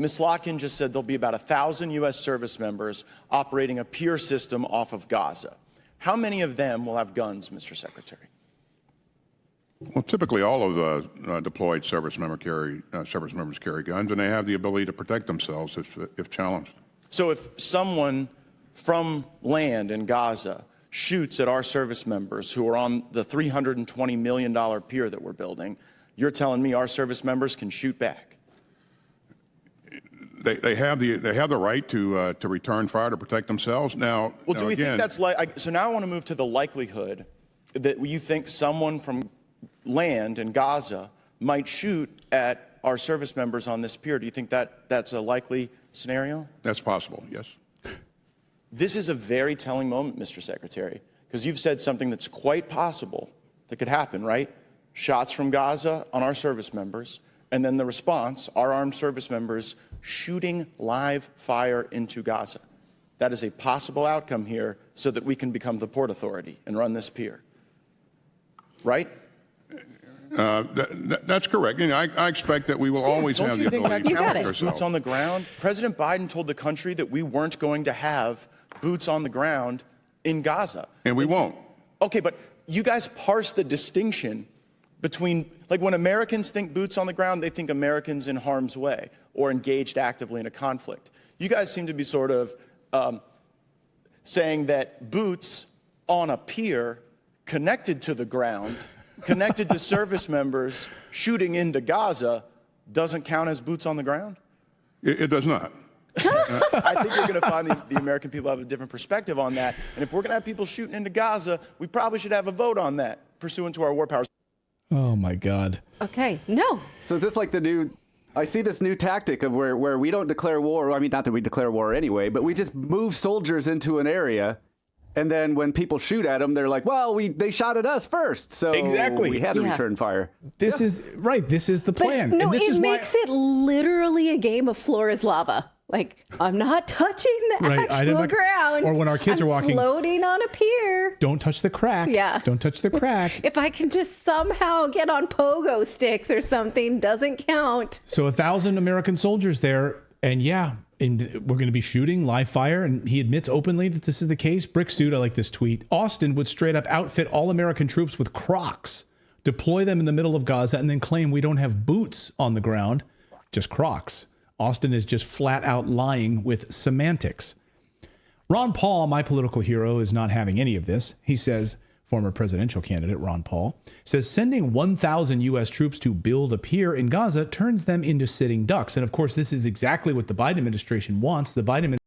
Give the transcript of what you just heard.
Ms. Slotkin just said there'll be about 1,000 U.S. service members operating a pier system off of Gaza. How many of them will have guns, Mr. Secretary? Well, typically all of the deployed service members carry guns, and they have the ability to protect themselves if challenged. So if someone from land in Gaza shoots at our service members who are on the $320 million pier that we're building, you're telling me our service members can shoot back? They have the right to return fire to protect themselves. Now, well, do we think that's like? So now I want to move to the likelihood that you think someone from land in Gaza might shoot at our service members on this pier. Do you think that that's a likely scenario? That's possible, yes. This is a very telling moment, Mr. Secretary, because you've said something that's quite possible that could happen, right? Shots from Gaza on our service members, and then the response, our armed service members shooting live fire into Gaza. That is a possible outcome here so that we can become the Port Authority and run this pier. Right? That's correct. You know, I expect that we will always have the ability to protect ourselves. Boots on the ground. President Biden told the country that we weren't going to have boots on the ground in Gaza. And we won't. Okay, but you guys parse the distinction between, like, when Americans think boots on the ground, they think Americans in harm's way or engaged actively in a conflict. You guys seem to be sort of saying that boots on a pier connected to the ground, connected to service members shooting into Gaza, doesn't count as boots on the ground? It does not. I think you're going to find the American people have a different perspective on that. And if we're going to have people shooting into Gaza, we probably should have a vote on that, pursuant to our war powers. Oh, my God. Okay, no. So is this like the new... I see this new tactic of where we don't declare war. I mean, not that we declare war anyway, but we just move soldiers into an area. And then when people shoot at them, they're like, well, they shot at us first. So exactly. We had to return fire. This is right. This is the plan. But no, and this it makes it literally a game of floor is lava. Like, I'm not touching the actual ground. Or when our kids are walking, floating on a pier. Don't touch the crack. Yeah. Don't touch the crack. If I can just somehow get on pogo sticks or something, doesn't count. So 1,000 American soldiers there. And yeah, and we're going to be shooting live fire. And he admits openly that this is the case. Brick Suit, I like this tweet. Austin would straight up outfit all American troops with Crocs, deploy them in the middle of Gaza, and then claim we don't have boots on the ground, just Crocs. Austin is just flat out lying with semantics. Ron Paul, my political hero, is not having any of this. He says, former presidential candidate Ron Paul, says sending 1,000 U.S. troops to build a pier in Gaza turns them into sitting ducks. And of course, this is exactly what the Biden administration wants. The Biden